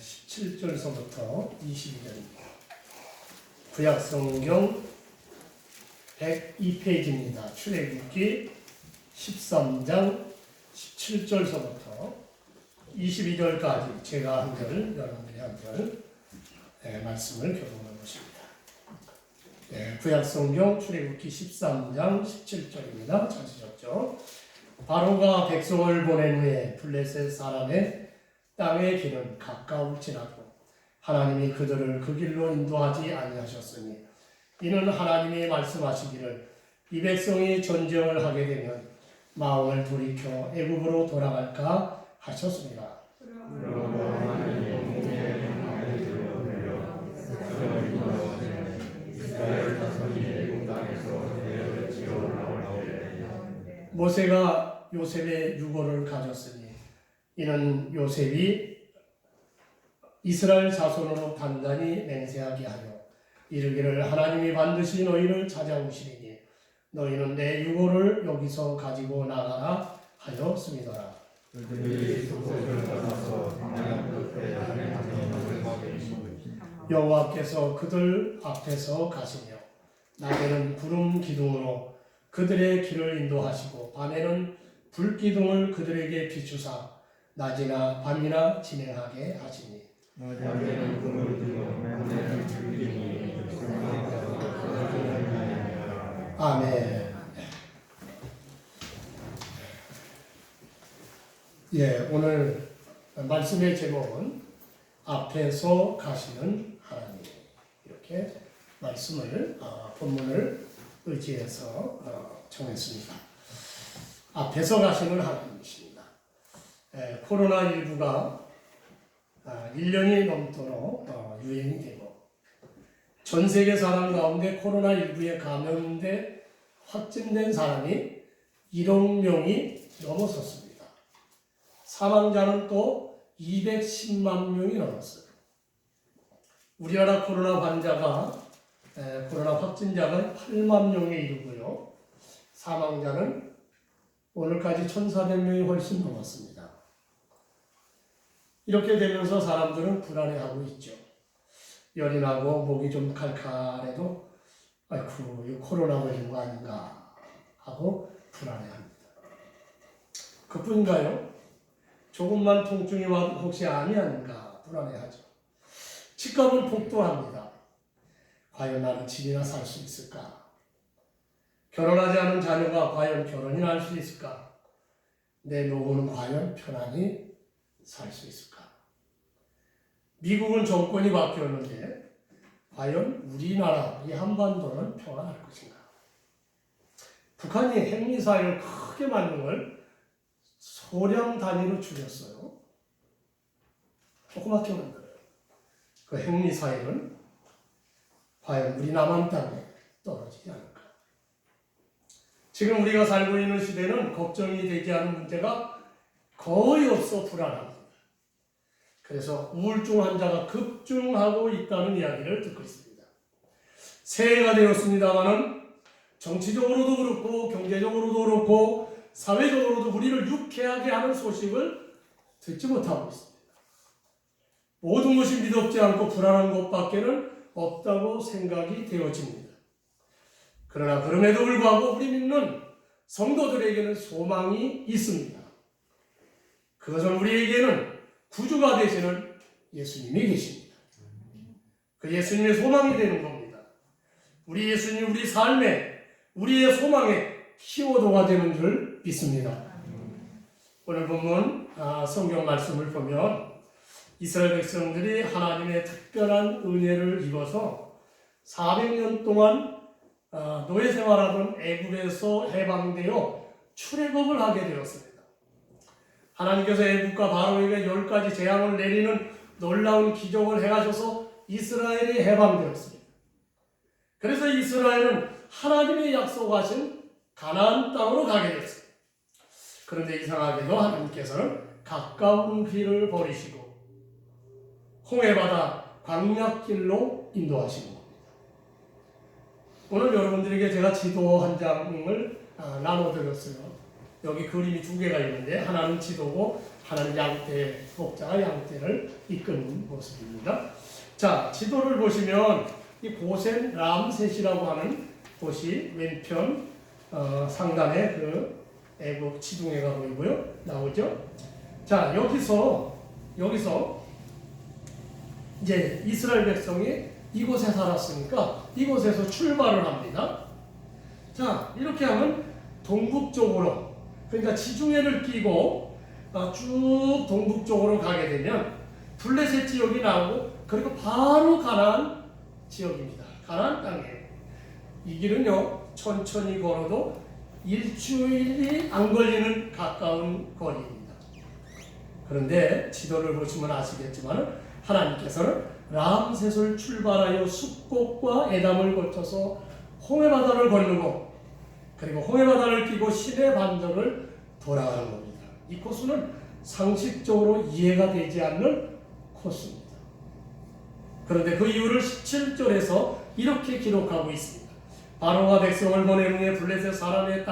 17절서부터 22절입니다. 구약성경 102페이지입니다. 출애굽기 13장 17절서부터 22절까지 제가 한 절, 여러분들이 한 절 말씀을 교독해 보십니다. 구약성경 출애굽기 13장 17절입니다. 찾으셨죠? 바로가 백성을 보낸 후에 블레셋 사람의 땅의 길은 가까울지라도 하나님이 그들을 그 길로 인도하지 아니하셨으니 이는 하나님이 말씀하시기를 이 백성이 전쟁을 하게 되면 마음을 돌이켜 애굽으로 돌아갈까 하셨습니다. 모세가 요셉의 유고를 가졌으니 이는 요셉이 이스라엘 자손으로 단단히 맹세하게 하여 이르기를 하나님이 반드시 너희를 찾아오시리니 너희는 내 유고를 여기서 가지고 나가라 하였음이더라. 여호와께서 그들 앞에서 가시며 낮에는 구름 기둥으로 그들의 길을 인도하시고 밤에는 불 기둥을 그들에게 비추사 낮이나 밤이나 진행하게 하시니 아멘. 오늘 말씀의 제목은 앞에서 가시는 하나님, 이렇게 말씀을 본문을 의지해서 정했습니다. 앞에서 가시는 하나님이십니다. 코로나19가 1년이 넘도록 유행이 되고 전 세계 사람 가운데 코로나19에 감염돼 확진된 사람이 1억 명이 넘어섰습니다. 사망자는 또 210만 명이 넘었어요. 우리나라 코로나 확진자가 8만 명에 이르고요. 사망자는 오늘까지 1,400명이 훨씬 넘었습니다. 이렇게 되면서 사람들은 불안해하고 있죠. 열이 나고 목이 좀 칼칼해도 아이쿠 이 코로나 걸린 거 아닌가 하고 불안해합니다. 그뿐인가요? 조금만 통증이 와도 혹시 암이 아닌가 불안해하죠. 치과는 폭도합니다. 과연 나는 집이나 살 수 있을까? 결혼하지 않은 자녀가 과연 결혼이나 할 수 있을까? 내 노후는 과연 편안히 살 수 있을까? 미국은 정권이 바뀌었는데 과연 우리나라 이 한반도는 평안할 것인가? 북한이 핵미사일을 크게 만든 걸 소량 단위로 줄였어요. 조그맣게 만들어요. 그 핵미사일은 과연 우리 남한 땅에 떨어지지 않을까? 지금 우리가 살고 있는 시대는 걱정이 되지 않은 문제가 거의 없어 불안합니다. 그래서 우울증 환자가 급증하고 있다는 이야기를 듣고 있습니다. 새해가 되었습니다마는 정치적으로도 그렇고 경제적으로도 그렇고 사회적으로도 우리를 유쾌하게 하는 소식을 듣지 못하고 있습니다. 모든 것이 믿었지 않고 불안한 것밖에는 없다고 생각이 되어집니다. 그러나 그럼에도 불구하고 우리 믿는 성도들에게는 소망이 있습니다. 그것은 우리에게는 구주가 되시는 예수님이 계십니다. 그 예수님의 소망이 되는 겁니다. 우리 예수님 우리 삶에 우리의 소망의 키워드가 되는 줄 믿습니다. 오늘 본문 성경 말씀을 보면 이스라엘 백성들이 하나님의 특별한 은혜를 입어서 400년 동안 노예 생활하던 애굽에서 해방되어 출애굽을 하게 되었습니다. 하나님께서 애굽과 바로에게 10가지 재앙을 내리는 놀라운 기적을 행하셔서 이스라엘이 해방되었습니다. 그래서 이스라엘은 하나님의 약속하신 가나안 땅으로 가게 됐습니다. 그런데 이상하게도 하나님께서는 가까운 길을 버리시고 홍해바다 광약길로 인도하시는 겁니다. 오늘 여러분들에게 제가 지도 한 장을 나눠드렸어요. 여기 그림이 두 개가 있는데 하나는 지도고 하나는 양떼, 목자가 양떼를 이끄는 모습입니다. 자, 지도를 보시면 이 고센 람셋이라고 하는 곳이 왼편 상단에 그 애국 지중해가 보이고요. 나오죠? 자, 여기서 이제 이스라엘 백성이 이곳에 살았으니까 이곳에서 출발을 합니다. 자, 이렇게 하면 동북쪽으로, 그러니까 지중해를 끼고 쭉 동북쪽으로 가게 되면 블레셋 지역이 나오고, 그리고 바로 가나안 지역입니다. 가나안 땅에 이 길은요 천천히 걸어도 일주일이 안 걸리는 가까운 거리입니다. 그런데 지도를 보시면 아시겠지만 하나님께서는 람셋을 출발하여 숫꽃과 에담을 거쳐서 홍해바다를 건너고, 그리고 홍해바다를 끼고 시내 반도를 돌아가는 겁니다. 이 코스는 상식적으로 이해가 되지 않는 코스입니다. 그런데 그 이유를 17절에서 이렇게 기록하고 있습니다. 바로가 백성을 보낸 후에 블레셋 사람의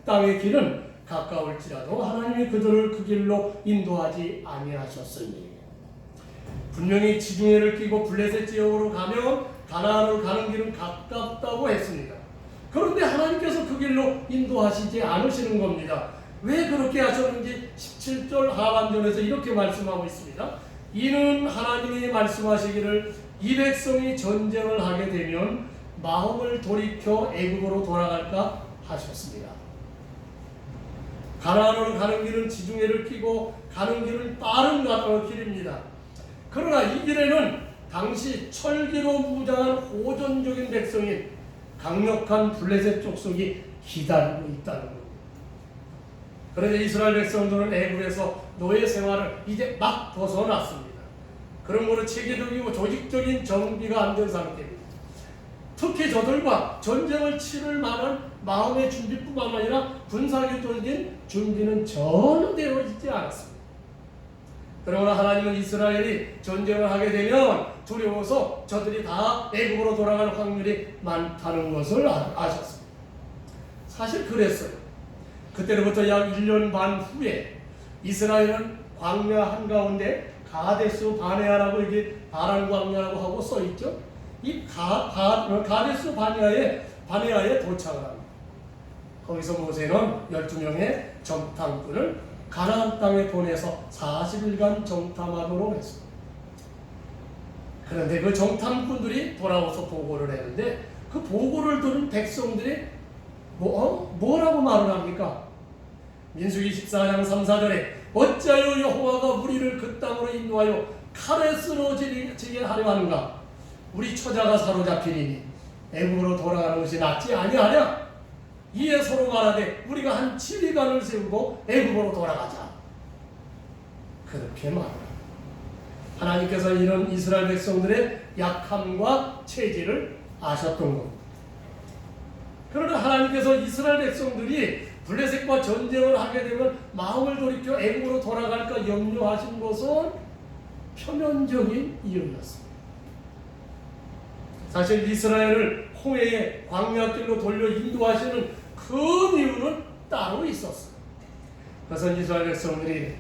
땅의 길은 가까울지라도 하나님이 그들을 그 길로 인도하지 아니하셨으니. 분명히 지중해를 끼고 블레셋 지역으로 가면 가나안으로 가는 길은 가깝다고 했습니다. 그런데 하나님께서 그 길로 인도하시지 않으시는 겁니다. 왜 그렇게 하셨는지 17절 하반절에서 이렇게 말씀하고 있습니다. 이는 하나님이 말씀하시기를 이 백성이 전쟁을 하게 되면 마음을 돌이켜 애굽으로 돌아갈까 하셨습니다. 가나안으로 가는 길은 지중해를 끼고 가는 길은 빠른 길입니다. 그러나 이 길에는 당시 철기로 무장한 호전적인 백성인 강력한 블레셋 족속이 기다리고 있다는 겁니다. 그런데 이스라엘 백성들은 애굽에서 노예 생활을 이제 막 벗어났습니다. 그러므로 체계적이고 조직적인 정비가 안 된 상태입니다. 특히 저들과 전쟁을 치를 만한 마음의 준비뿐만 아니라 군사적인 준비는 전혀 되어 있지 않았습니다. 그러나 하나님은 이스라엘이 전쟁을 하게 되면 두려워서 저들이 다 애굽으로 돌아갈 확률이 많다는 것을 아셨습니다. 사실 그랬어요. 그때로부터 약 1년 반 후에 이스라엘은 광야 한가운데 가데스 바네아라고 이게 바란 광야라고 하고 써있죠. 이 가데스 바네아에 도착을 합니다. 거기서 모세는 12명의 정탐꾼을 가나안 땅에 보내서 40일간 정탐하도록 했습니다. 그런데 그 정탐꾼들이 돌아와서 보고를 했는데 그 보고를 들은 백성들이 뭐라고 말을 합니까? 민수기 14장 3, 4절에 어찌하여 여호와가 우리를 그 땅으로 인도하여 칼에 쓰러지게 하려 하는가? 우리 처자가 사로잡히리니 애굽으로 돌아가는 것이 낫지 아니하냐? 이에 서로 말하되 우리가 한 7일간을 세우고 애굽으로 돌아가자. 그렇게 말합니다. 하나님께서 이런 이스라엘 백성들의 약함과 체질을 아셨던 겁니다. 그러나 하나님께서 이스라엘 백성들이 블레셋과 전쟁을 하게 되면 마음을 돌이켜 애굽으로 돌아갈까 염려하신 것은 표면적인 이유였습니다. 사실 이스라엘을 홍해의 광야길로 돌려 인도하시는 큰 이유는 따로 있었어요. 그것은 이스라엘 백성들이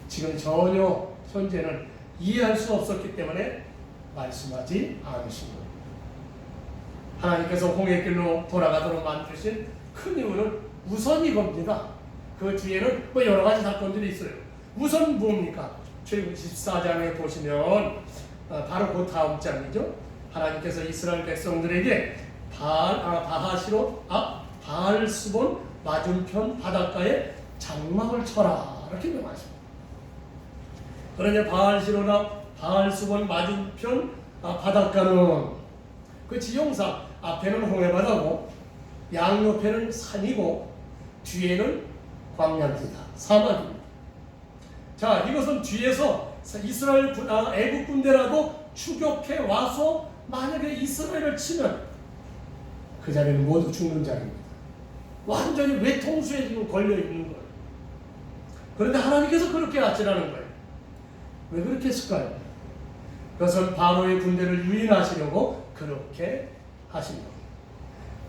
지금 전혀 현재는 이해할 수 없었기 때문에 말씀하지 않으신 겁니다. 하나님께서 홍해길로 돌아가도록 만드신 큰 이유는 우선 이겁니다. 그 뒤에는 여러 가지 사건들이 있어요. 우선 뭡니까? 출애굽 14장에 보시면 바로 그 다음 장이죠. 하나님께서 이스라엘 백성들에게 바알스본 맞은편 바닷가에 장막을 쳐라 이렇게 명하십니다. 그런데 바알스본 맞은편 바닷가는 그 지형상 앞에는 홍해바다고 양옆에는 산이고 뒤에는 광야입니다. 사막입니다. 자, 이것은 뒤에서 이스라엘 애국 군대라도 추격해 와서 만약에 이스라엘을 치면 그 자리는 모두 죽는 자리입니다. 완전히 외통수에 지금 걸려 있는 거예요. 그런데 하나님께서 그렇게 하시라는 거예요. 왜 그렇게 했을까요? 그것은 바로의 군대를 유인하시려고 그렇게 하신 겁니다.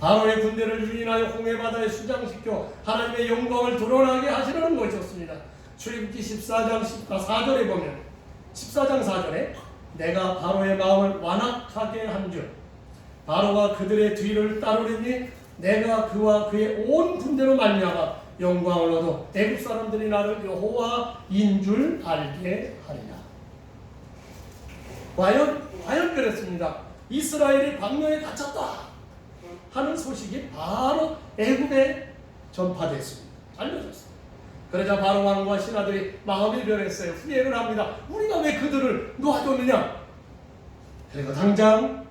바로의 군대를 유인하여 홍해바다에 수장시켜 하나님의 영광을 드러나게 하시려는 것이었습니다. 출애굽기 14장 4절에 보면 14장 4절에 내가 바로의 마음을 완악하게 한줄 바로가 그들의 뒤를 따르리니 내가 그와 그의 온 군대로 말미암아 영광을 얻어 애굽 사람들이 나를 여호와인 줄 알게 하리라. 과연 그랬습니다. 이스라엘이 광야에 갇혔다 하는 소식이 바로 애굽에 전파됐습니다. 알려졌습니다. 그러자 바로 왕과 신하들이 마음이 변했어요. 후회를 합니다. 우리가 왜 그들을 놓아줬느냐. 그리고 당장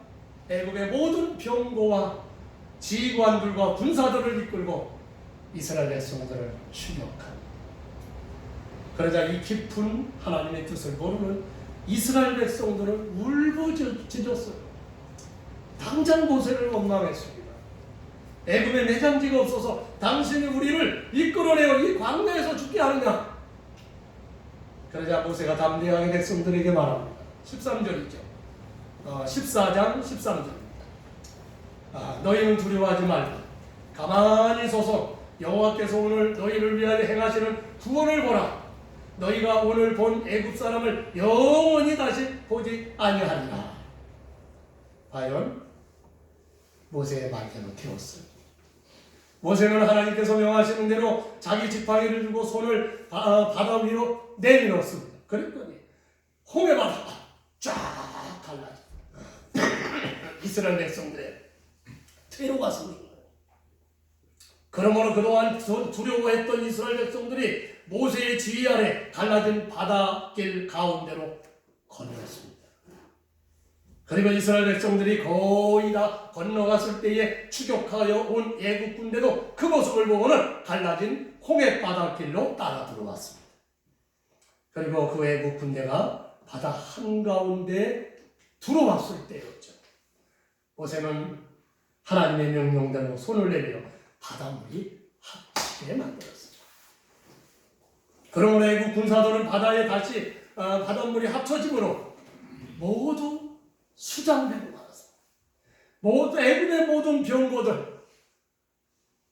애굽의 모든 병거와 지휘관들과 군사들을 이끌고 이스라엘 백성들을 추격합니다. 그러자 이 깊은 하나님의 뜻을 모르는 이스라엘 백성들은 울부짖었어요. 당장 모세를 원망했습니다. 애굽에 매장지가 없어서 당신이 우리를 이끌어내어 이 광야에서 죽게 하느냐. 그러자 모세가 담대하게 백성들에게 말합니다. 13절이죠. 14장 13절입니다. 너희는 두려워하지 말고 가만히 서서 여호와께서 오늘 너희를 위하여 행하시는 구원을 보라. 너희가 오늘 본 애굽 사람을 영원히 다시 보지 아니하리라. 과연 모세의 말대로 되었어요. 모세는 하나님께서 명하시는 대로 자기 지팡이를 들고 손을 바다 위로 내밀었습니다. 그랬더니 홍해 바다가 쫙 갈라져 이스라엘 백성들의 퇴로가 생긴 거예요. 그러므로 그동안 두려워했던 이스라엘 백성들이 모세의 지휘 아래 갈라진 바닷길 가운데로 건넜습니다. 그리고 이스라엘 백성들이 거의 다 건너갔을 때에 추격하여 온 애국 군대도 그 모습을 보고는 갈라진 홍해 바닷길로 따라 들어왔습니다. 그리고 그 애국 군대가 바다 한가운데 들어왔을 때였죠. 모세는 하나님의 명령대로 손을 내밀어 바닷물이 합치게 만들었습니다. 그러므로 애국 군사들은 바다에 다시 바닷물이 합쳐짐으로 모두 수장되고 말았습니다. 모두 애굽의 모든 병거들,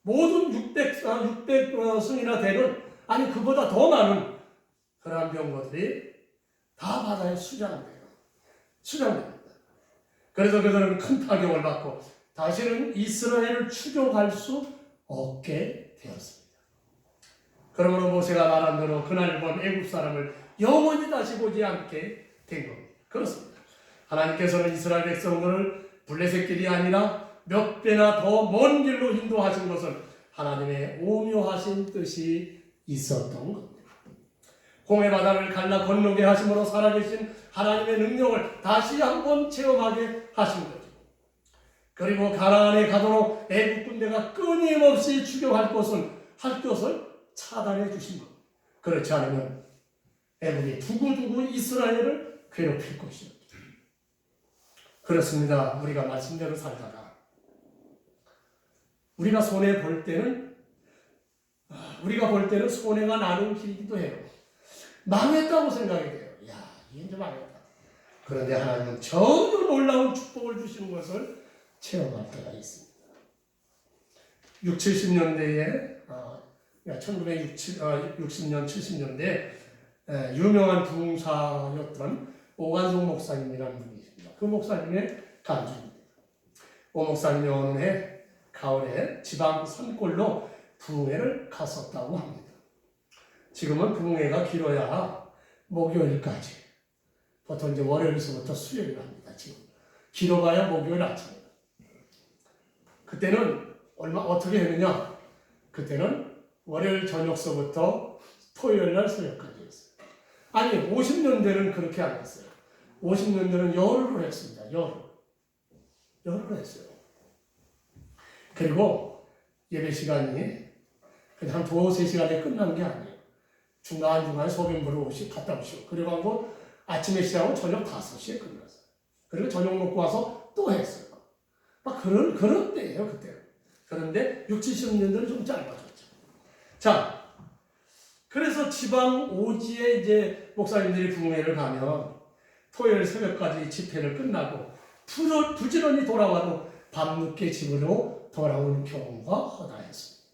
모든 600승이나 되는, 아니 그보다 더 많은 그러한 병거들이 다 바다에 수장됩니다. 그래서 그들은 큰 타격을 받고 다시는 이스라엘을 추격할 수 없게 되었습니다. 그러므로 모세가 말한 대로 그날 본 애굽 사람을 영원히 다시 보지 않게 된 겁니다. 그렇습니다. 하나님께서는 이스라엘 백성들을 블레셋 길이 아니라 몇 배나 더 먼 길로 인도하신 것은 하나님의 오묘하신 뜻이 있었던 겁니다. 홍해 바다를 갈라 건너게 하심으로 살아계신 하나님의 능력을 다시 한번 체험하게 하신 거죠. 그리고 가나안에 가도록 애국 군대가 끊임없이 추격할 것을 차단해 주신 것. 그렇지 않으면 애국이 두고두고 이스라엘을 괴롭힐 것이었죠. 그렇습니다. 우리가 말씀대로 살다가 우리가 손해 볼 때는 손해가 나는 길이기도 해요. 망했다고 생각이 돼요. 야, 이게 좀 망했다. 그런데 하나님은 전혀 놀라운 축복을 주시는 것을 체험할 때가 있습니다. 60-70년대에 1960년 70년대에 유명한 부흥사였던 오관성 목사님이라는 분이 있습니다. 그 목사님의 간주입니다. 오 목사님이 어느 해 가을에 지방 산골로 부흥회를 갔었다고 합니다. 지금은 부흥회가 길어야 목요일까지, 보통 이제 월요일서부터 수요일 합니다. 지금 길어봐야 목요일 아침입니다. 그때는 어떻게 했느냐? 그때는 월요일 저녁서부터 토요일 날 새벽까지 했어요. 아니 50년대는 그렇게 안 했어요. 50년대는 열흘을 했습니다. 열흘을 했어요. 그리고 예배 시간이 그냥 한 2-3시간에 끝난 게 아니에요. 중간중간에 소변부를 갔다 오시고, 그리고 하고 아침에 시작하고 저녁 5시에 끝났어요. 그리고 저녁 먹고 와서 또 했어요. 막 그런 때예요, 그때. 그런데 60-70년대는 좀 짧아졌죠. 자, 그래서 지방 오지에 이제 목사님들이 부흥회를 가면 토요일 새벽까지 집회를 끝나고 부지런히 돌아와도 밤늦게 집으로 돌아오는 경우가 허다했습니다.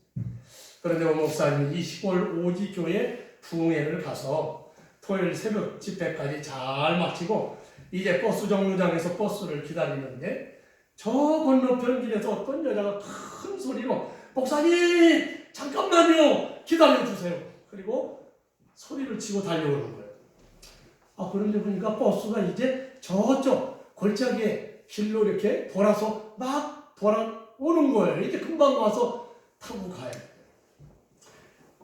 그런데 오 목사님이 이 시골 오지 교회 부흥회를 가서 토요일 새벽 집회까지 잘 마치고 이제 버스 정류장에서 버스를 기다리는데 저 건너편 길에서 어떤 여자가 큰 소리로 목사님 잠깐만요 기다려주세요. 그리고 소리를 치고 달려오는 거예요. 그런데 보니까 버스가 이제 저쪽 골짜기에 길로 이렇게 돌아서 막 돌아오는 거예요. 이제 금방 와서 타고 가요.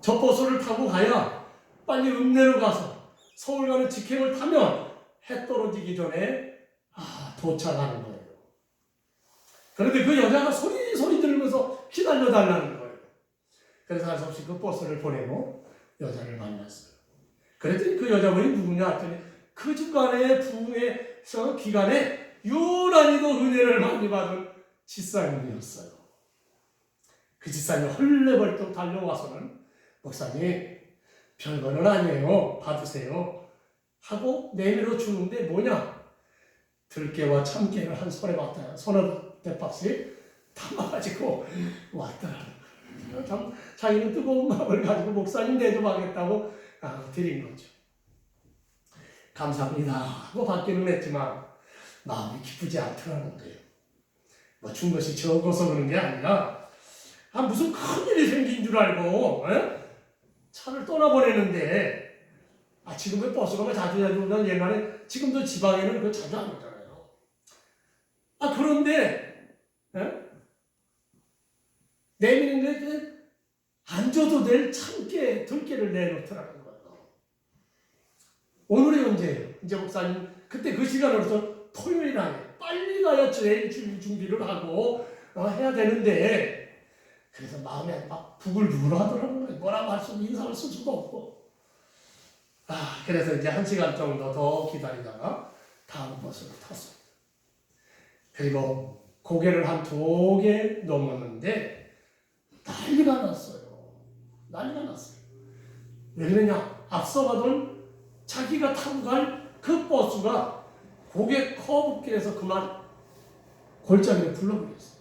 저 버스를 타고 가야 빨리 읍내로 가서 서울 가는 직행을 타면 해 떨어지기 전에 도착하는 거예요. 그런데 그 여자가 소리 들으면서 기다려달라는 거예요. 그래서 할 수 없이 그 버스를 보내고 여자를 만났어요. 그랬더니 그 여자분이 누구냐 했더니 그 주간의 부흥회에서 기간에 유난히도 은혜를 많이 받은 집사님이었어요. 그 집사님이 헐레벌떡 달려와서는 목사님 별거는 아니에요. 받으세요. 하고 내밀어 주는데 뭐냐? 들깨와 참깨를 한 서너 대박씩 담아가지고 왔더라고요. 참 자기는 뜨거운 마음을 가지고 목사님 대접하겠다고 드린 거죠. 감사합니다 하고 받기는 했지만 마음이 기쁘지 않더라는 거예요. 뭐 준 것이 적어서 그런 게 아니라 무슨 큰일이 생긴 줄 알고 차를 떠나보내는데 지금은 버스가 자주 오면 옛날에 지금도 지방에는 그 자주 안 오잖아요. 그런데 내미는 게 안 줘도 될 참깨, 들깨를 내놓더라는 거예요. 오늘이 언제예요? 이제 목사님 그때 그 시간으로서 토요일 아니에요. 빨리 가야 제일 준비를 하고 해야 되는데 그래서 마음에 막 부글부글 하더라고요. 뭐라고 할 수도 인사를 쓸 수도 없고. 그래서 이제 1시간 정도 더 기다리다가 다음 버스를 탔습니다. 그리고 고개를 한 2개 넘었는데 난리가 났어요. 왜 그러냐? 앞서가던 자기가 타고 갈 그 버스가 고개 커브길에서 그만 골짜기를 불러버렸어요.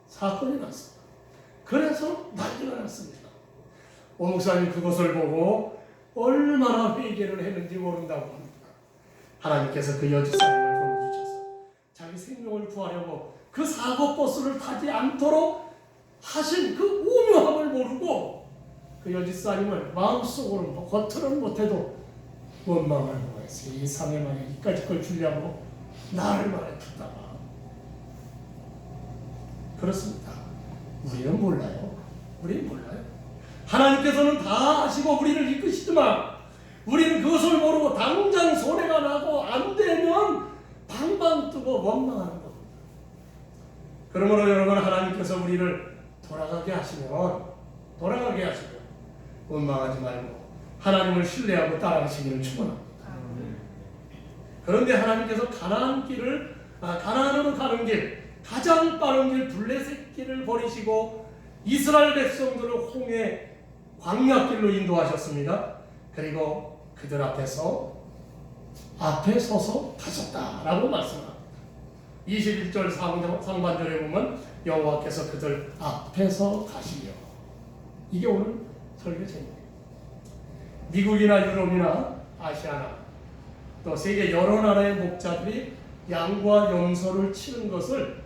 사건이 났습니다. 그래서 난리가 났습니다. 오 목사님 그것을 보고 얼마나 회개를 했는지 모른다고 합니다. 하나님께서 그 여집사님을 보내주셔서 자기 생명을 구하려고 그 사고 버스를 타지 않도록 하신 그 오묘함을 모르고 그 여집사님을 마음속으로 겉으로는 못해도 원망하는 거예요. 세상에 만약 이까지 걸 주려고 나를 말해줬다가. 그렇습니다. 우리는 몰라요. 하나님께서는 다 아시고 우리를 이끄시지만 우리는 그것을 모르고 당장 손해가 나고 안 되면 방방 뜨고 원망하는 겁니다. 그러므로 여러분 하나님께서 우리를 돌아가게 하시면 원망하지 말고 하나님을 신뢰하고 따라가시기를 축원합니다. 그런데 하나님께서 가나안으로 가는 길, 가장 빠른 길 블레셋 길을 버리시고 이스라엘 백성들을 홍해 광야길로 인도하셨습니다. 그리고 그들 앞에 서서 가셨다라고 말씀합니다. 21절 상반절에 보면 여호와께서 그들 앞에서 가시며, 이게 오늘 설교 제목이에요. 미국이나 유럽이나 아시아나 또 세계 여러 나라의 목자들이 양과 염소를 치는 것을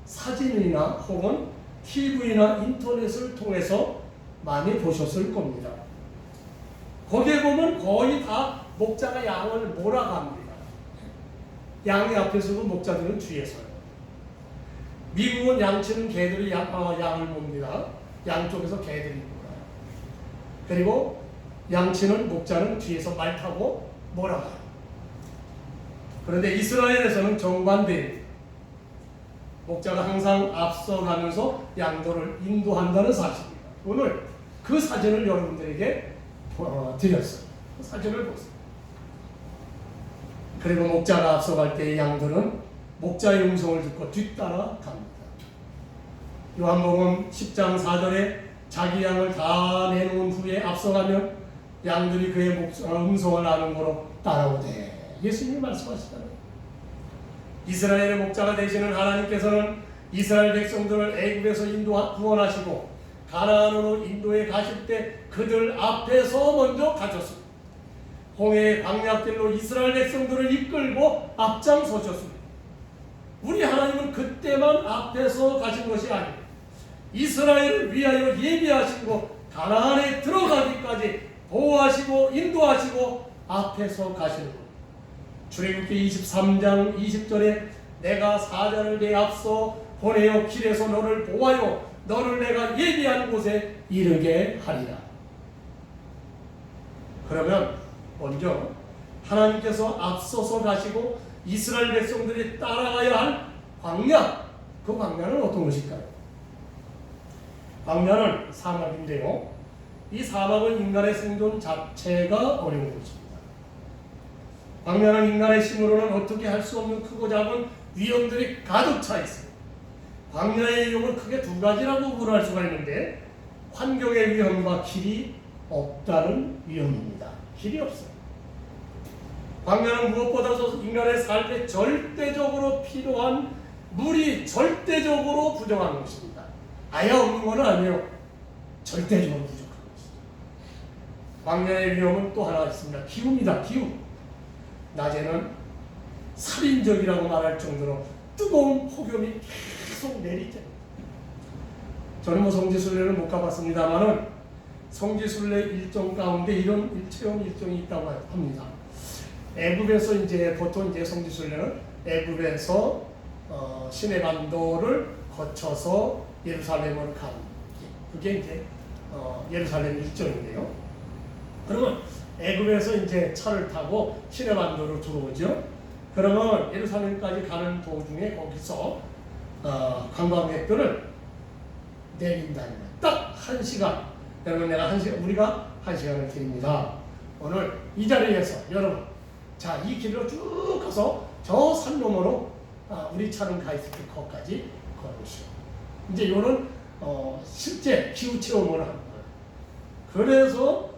사진이나 혹은 TV나 인터넷을 통해서 많이 보셨을 겁니다. 거기에 보면 거의 다 목자가 양을 몰아갑니다. 양이 앞에 서고 목자들은 뒤에 서요. 미국은 양치는 개들이 양을 봅니다. 양쪽에서 개들이 몰아요. 그리고 양치는 목자는 뒤에서 말 타고 몰아가요. 그런데 이스라엘에서는 정반대입니다. 목자가 항상 앞서가면서 양들을 인도한다는 사실입니다. 오늘 그 사진을 여러분들에게 드렸어요. 그 사진을 보세요. 그리고 목자가 앞서갈 때 양들은 목자의 음성을 듣고 뒤따라 갑니다. 요한복음 10장 4절에 자기 양을 다 내놓은 후에 앞서가면 양들이 그의 음성을 아는 거로 따라오되, 예수님이 말씀하시잖아요. 이스라엘의 목자가 되시는 하나님께서는 이스라엘 백성들을 애굽에서 구원하시고 가나안으로 인도에 가실 때 그들 앞에서 먼저 가셨습니다. 홍해의 광야길로 이스라엘 백성들을 이끌고 앞장서셨습니다. 우리 하나님은 그때만 앞에서 가신 것이 아니고 이스라엘을 위하여 예비하시고 가나안에 들어가기까지 보호하시고 인도하시고 앞에서 가시는 것. 출애굽기 23장 20절에 내가 사자를 내 앞서 보내어 길에서 너를 보호하여 너를 내가 예비한 곳에 이르게 하리라. 그러면 먼저 하나님께서 앞서서 가시고 이스라엘 백성들이 따라가야 할 광야, 그 광야는 어떤 것일까요? 광야는 사막인데요, 이 사막은 인간의 생존 자체가 어려운 것입니다. 광야는 인간의 힘으로는 어떻게 할 수 없는 크고 작은 위험들이 가득 차 있습니다. 광야의 위험은 크게 두 가지라고 구분할 수가 있는데, 환경의 위험과 길이 없다는 위험입니다. 길이 없어요. 광야는 무엇보다도 인간의 삶에 절대적으로 필요한 물이 절대적으로 부족한 것입니다. 아예 없는 건 아니에요. 절대적으로 부족한 것입니다. 광야의 위험은 또 하나 있습니다. 기후입니다. 기후. 낮에는 살인적이라고 말할 정도로 뜨거운 폭염이 계속 내리죠. 저는 성지순례를 못 가봤습니다만은 성지순례 일정 가운데 이런 체험 일정이 있다고 합니다. 애굽에서 이제 보통 이제 성지순례는 애굽에서 시내반도를 거쳐서 예루살렘을 가는, 그게 이제 예루살렘 일정인데요. 그러면 애굽에서 이제 차를 타고 시내반도로 들어오죠. 그러면 예루살렘까지 가는 도중에 거기서 관광객들을 내린다는 거예요. 딱 1시간. 여러분, 우리가 1시간을 드립니다. 오늘 이 자리에서 여러분, 자, 이 길로 쭉 가서 저 산 너머로 우리 차는 가 있을 때 거기까지 걸으시오. 이제 이런 실제 기후 체험을 하는 거예요. 그래서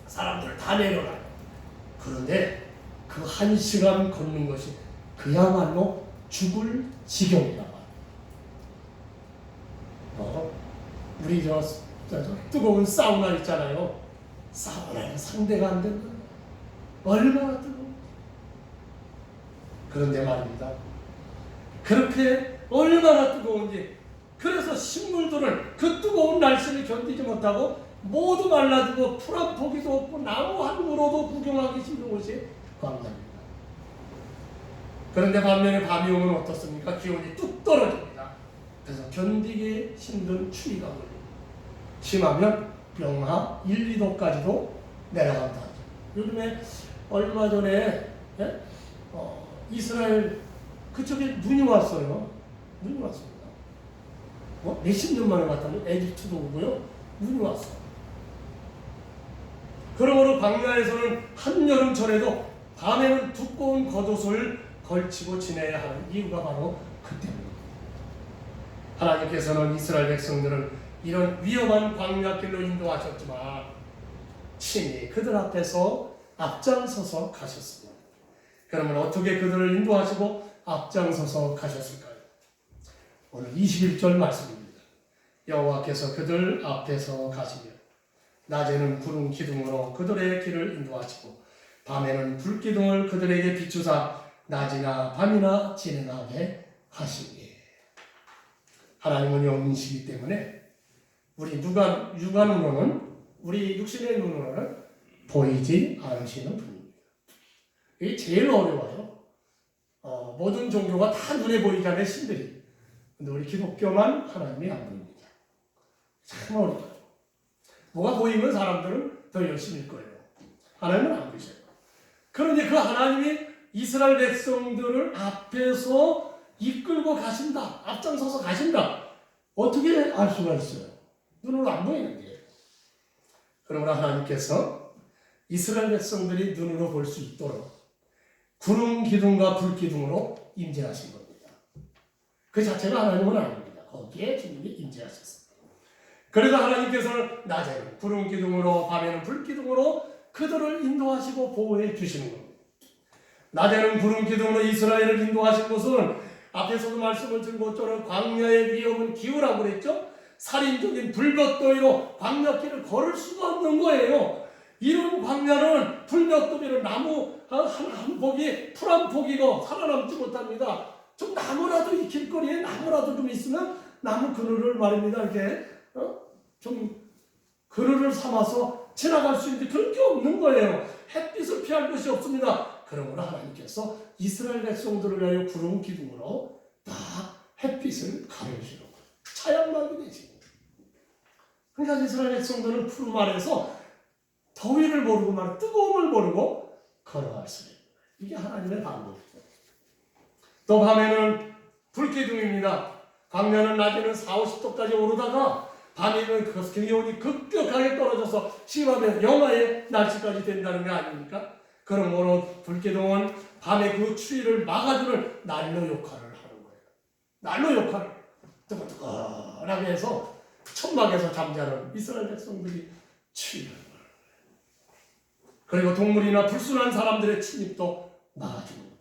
사람들 다 내려가요. 그런데 그 1시간 걷는 것이 그야말로 죽을 지경이라고 합니다. 우리 저 뜨거운 사우나 있잖아요. 사우나는 상대가 안 된다. 얼마나 뜨거워. 그런데 말입니다, 그렇게 얼마나 뜨거운지, 그래서 식물들은 그 뜨거운 날씨를 견디지 못하고 모두 말라지고 풀 한 포기도 없고 나무 한 그루도 구경하기 힘든 곳이 광야입니다. 그런데 반면에 밤이 오면 어떻습니까? 기온이 뚝 떨어집니다. 그래서 견디기 힘든 추위가 걸립니다. 심하면 영하 1, 2도까지도 내려간다. 요즘에 얼마 전에 이스라엘 그쪽에 눈이 왔어요. 눈이 왔습니다. 몇십 년 만에 왔다면 에집트도 오고요. 눈이 왔어요. 그러므로 광야에서는 한여름철에도 밤에는 두꺼운 겉옷을 걸치고 지내야 하는 이유가 바로 그 때문입니다. 하나님께서는 이스라엘 백성들을 이런 위험한 광야길로 인도하셨지만 친히 그들 앞에서 앞장서서 가셨습니다. 그러면 어떻게 그들을 인도하시고 앞장서서 가셨을까요? 오늘 21절 말씀입니다. 여호와께서 그들 앞에서 가시며 낮에는 구름 기둥으로 그들의 길을 인도하시고 밤에는 불기둥을 그들에게 비추사 낮이나 밤이나 지내나게 하시니. 하나님은 영이시기 때문에 우리 육안으로는, 우리 육신의 눈으로는 보이지 않으시는 분입니다. 이게 제일 어려워요. 모든 종교가 다 눈에 보이잖아요, 신들이. 근데 우리 기독교만 하나님이 안 보입니다. 참 어려워요. 뭐가 보이면 사람들은 더 열심일 거예요. 하나님은 안 보이셔요. 그런데 그 하나님이 이스라엘 백성들을 앞에서 이끌고 가신다, 앞장서서 가신다. 어떻게 알 수가 있어요? 눈으로 안 보이는데. 그러므로 하나님께서 이스라엘 백성들이 눈으로 볼 수 있도록 구름 기둥과 불 기둥으로 임재하신 겁니다. 그 자체가 하나님은 아닙니다. 거기에 주님이 임재하셨습니다. 그래서 하나님께서는 낮에는 구름 기둥으로 밤에는 불 기둥으로 그들을 인도하시고 보호해 주시는 겁니다. 낮에는 구름 기둥으로 이스라엘을 인도하신 것은 앞에서도 말씀을 드린 것처럼 광야의 위험은 기후라고 그랬죠. 살인적인 불볕더위로 광야길을 걸을 수가 없는 거예요. 이런 광야는 불볕더위로 나무 한 폭이 풀 한 폭이고 살아남지 못합니다. 좀 나무라도 이 길거리에 나무라도 좀 있으면 나무 그늘을 말입니다. 이렇게 좀 그늘을 삼아서 지나갈 수 있는데 그런 게 없는 거예요. 햇빛을 피할 것이 없습니다. 그러므로 하나님께서 이스라엘 백성들을 위하여 구름 기둥으로 다 햇빛을 가려주시는 거예요. 차양막이 되지. 그러니까 이스라엘 백성들은 푸름 아래서 더위를 모르고 말 뜨거움을 모르고 걸어갈 수 있는 거예요. 이게 하나님의 방법이죠. 또 밤에는 불기둥입니다. 광야는 낮에는 40~50도까지 오르다가 밤에는 그 기온이 급격하게 떨어져서 심하면 영하의 날씨까지 된다는 게 아닙니까? 그러므로 불기둥은 밤에 그 추위를 막아주는 난로 역할을 하는 거예요. 난로 역할을 뜨거뜨거하게 해서 천막에서 잠자는 이스라엘 백성들이 추위를 막아요. 그리고 동물이나 불순한 사람들의 침입도 막아주는 거예요.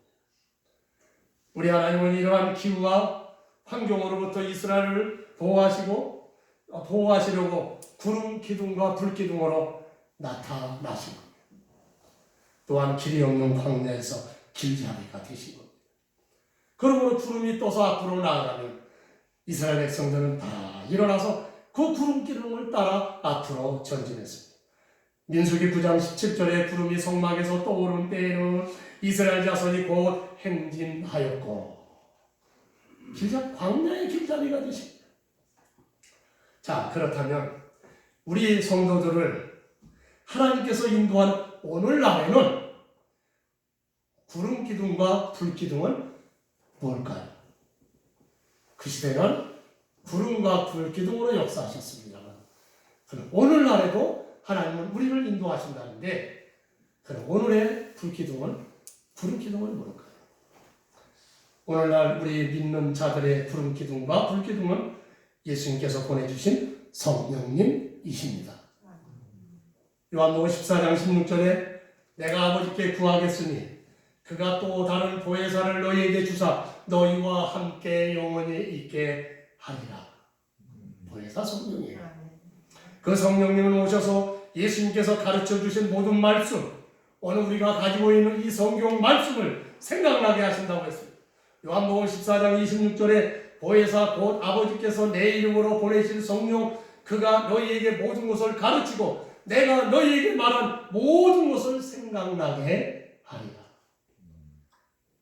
우리 하나님은 이러한 기후와 환경으로부터 이스라엘을 보호하시려고 구름 기둥과 불 기둥으로 나타나신 겁니다. 또한 길이 없는 광야에서 길잡이가 되신 겁니다. 그러므로 구름이 떠서 앞으로 나아가면 이스라엘 백성들은 다 일어나서 그 구름 기둥을 따라 앞으로 전진했습니다. 민수기 9장 17절에 구름이 성막에서 떠오른 때에는 이스라엘 자손이 곧 행진하였고 광야의 길잡이가 되십니다. 자, 그렇다면 우리 성도들을 하나님께서 인도한 오늘날에는 구름 기둥과 불 기둥은 뭘까요? 그 시대는 구름과 불 기둥으로 역사하셨습니다만 오늘날에도 하나님은 우리를 인도하신다는데 그럼 오늘의 불 기둥은 구름 기둥은 뭘까요? 오늘날 우리 믿는 자들의 구름 기둥과 불 기둥은 예수님께서 보내주신 성령님이십니다. 요한복음 14장 16절에 내가 아버지께 구하겠으니 그가 또 다른 보혜사를 너희에게 주사 너희와 함께 영원히 있게 하리라. 보혜사 성령이에요. 그 성령님은 오셔서 예수님께서 가르쳐 주신 모든 말씀, 오늘 우리가 가지고 있는 이 성경 말씀을 생각나게 하신다고 했습니다. 요한복음 14장 26절에 보혜사 곧 아버지께서 내 이름으로 보내신 성령 그가 너희에게 모든 것을 가르치고 내가 너희에게 말한 모든 것을 생각나게 하리라.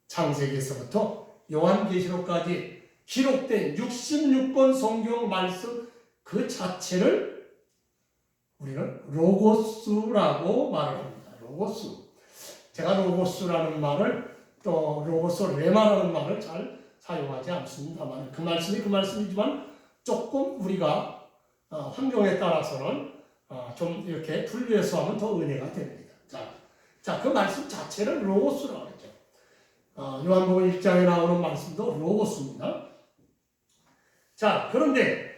창세기에서부터 요한계시록까지 기록된 66권 성경 말씀 그 자체를 우리는 로고스라고 말을 합니다. 로고스. 제가 로고스라는 말을 또 로고스 레마라는 말을 잘 사용하지 않습니다만 그 말씀이지만 조금 우리가 환경에 따라서는 좀 이렇게 분류해서 하면 더 은혜가 됩니다. 자, 그 말씀 자체를 로고스라고 하죠. 요한복음 1장에 나오는 말씀도 로고스입니다. 자, 그런데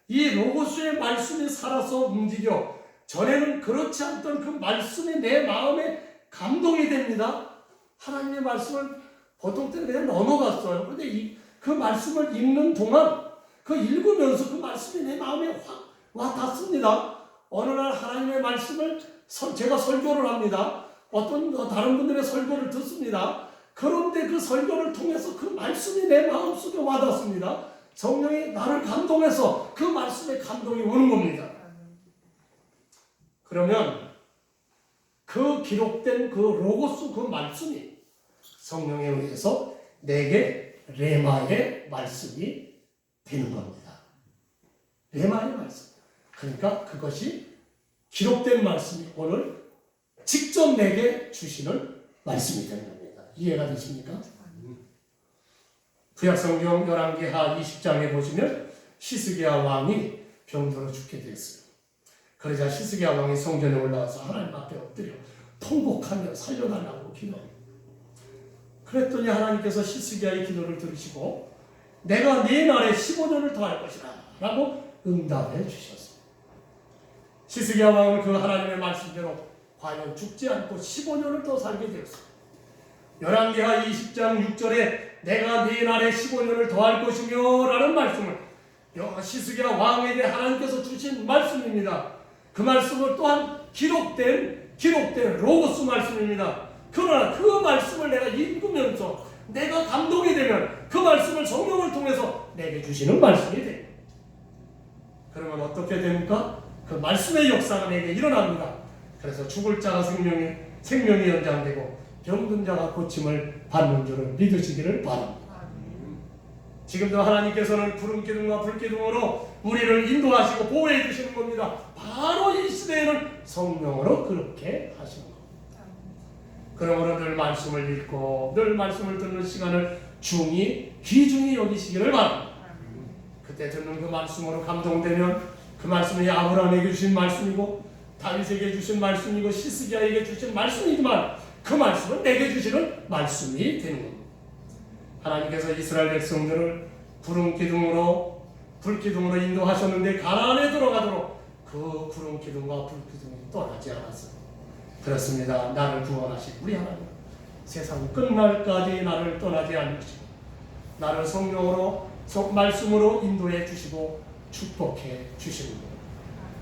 이 로고스의 말씀이 살아서 움직여 전에는 그렇지 않던 그 말씀이 내 마음에 감동이 됩니다. 하나님의 말씀을 보통 때는 그냥 넘어갔어요. 그런데 그 말씀을 읽는 동안 그 읽으면서 그 말씀이 내 마음에 확 와닿습니다. 어느 날 하나님의 말씀을 제가 설교를 합니다. 어떤 다른 분들의 설교를 듣습니다. 그런데 그 설교를 통해서 그 말씀이 내 마음속에 와닿습니다. 성령이 나를 감동해서 그 말씀에 감동이 오는 겁니다. 그러면 그 기록된 그 로고스 그 말씀이 성령에 의해서 내게 레마의 말씀이 되는 겁니다. 레마의 말씀. 그러니까 그것이 기록된 말씀이 오늘 직접 내게 주시는 말씀이 되는 겁니다. 이해가 되십니까? 구약성경 열왕기하 20장에 보시면 히스기야 왕이 병들어 죽게 됐어요. 그러자 히스기야 왕이 성전에 올라와서 하나님 앞에 엎드려 통곡하며 살려달라고 기도합니다. 그랬더니 하나님께서 히스기야의 기도를 들으시고 내가 네 날에 15년을 더할 것이다 라고 응답해 주셨습니다. 히스기야 왕은 그 하나님의 말씀대로 과연 죽지 않고 15년을 더 살게 되었습니다. 열왕기하 20장 6절에 내가 네 날에 15년을 더할 것이며 라는 말씀을 시스기야 왕에게 하나님께서 주신 말씀입니다. 그 말씀은 또한 기록된 로고스 말씀입니다. 그러나 그 말씀을 내가 읽으면서 내가 감동이 되면 그 말씀을 성령을 통해서 내게 주시는 말씀이 됩니다. 그러면 어떻게 됩니까? 그 말씀의 역사가 내게 일어납니다. 그래서 죽을 자가 생명이 연장되고 병든 자가 고침을 받는 줄을 믿으시기를 바랍니다. 지금도 하나님께서는 구름 기둥과 불 기둥으로 우리를 인도하시고 보호해 주시는 겁니다. 바로 이 시대에는 성령으로 그렇게 하시는 겁니다. 그러므로 늘 말씀을 읽고 늘 말씀을 듣는 시간을 귀중히 여기시기를 바랍니다. 그때 듣는 그 말씀으로 감동되면 그 말씀이 아브라함에게 주신 말씀이고 다윗에게 주신 말씀이고 시스기야에게 주신 말씀이지만 그 말씀은 내게 주시는 말씀이 되는 겁니다. 하나님께서 이스라엘 백성들을 구름 기둥으로 불 기둥으로 인도하셨는데 가나안에 들어가도록 그 구름 기둥과 불 기둥이 떠나지 않았어요. 그렇습니다. 나를 구원하신 우리 하나님, 세상 끝날까지 나를 떠나지 않으시고 나를 성령으로 말씀으로 인도해 주시고 축복해 주시는 겁니다.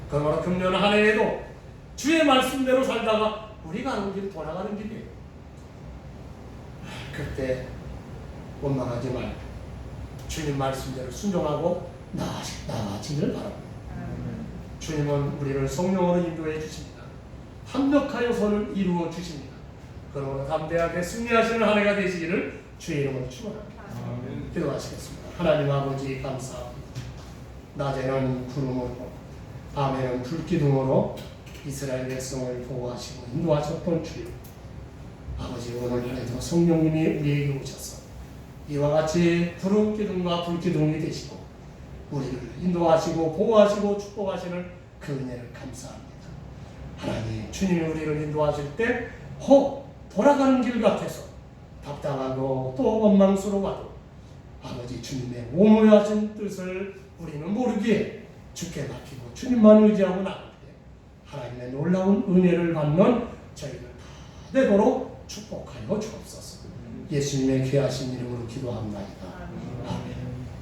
그러므로 금년 한 해에도 주의 말씀대로 살다가 우리가 가는 길 돌아가는 길이에요. 그때 원망하지 말고 주님 말씀대로 순종하고 나아지기를 바랍니다. 주님은 우리를 성령으로 인도해 주십니다. 합력하여서는 이루어 주십니다. 그러므로 담대하게 승리하시는 한 해가 되시기를 주의 이름으로 축원합니다. 기도하시겠습니다. 하나님 아버지 감사합니다. 낮에는 구름으로 밤에는 불기둥으로 이스라엘 백성을 보호하시고 인도하셨던 주님, 아버지 오늘 날에도 성령님이 우리에게 오셔서 이와 같이 구름 기둥과 불 기둥이 되시고 우리를 인도하시고 보호하시고 축복하시는 그 은혜를 감사합니다. 하나님, 주님이 우리를 인도하실 때 돌아가는 길 같아서 답답하고 또 원망스러워도 아버지 주님의 오묘하신 뜻을 우리는 모르기에 주께 맡기고 주님만 의지하고 나갈 때 하나님의 놀라운 은혜를 받는 저희들 다 되도록 축복하여 주옵소서. 예수님의 귀하신 이름으로 기도합니다. 아멘.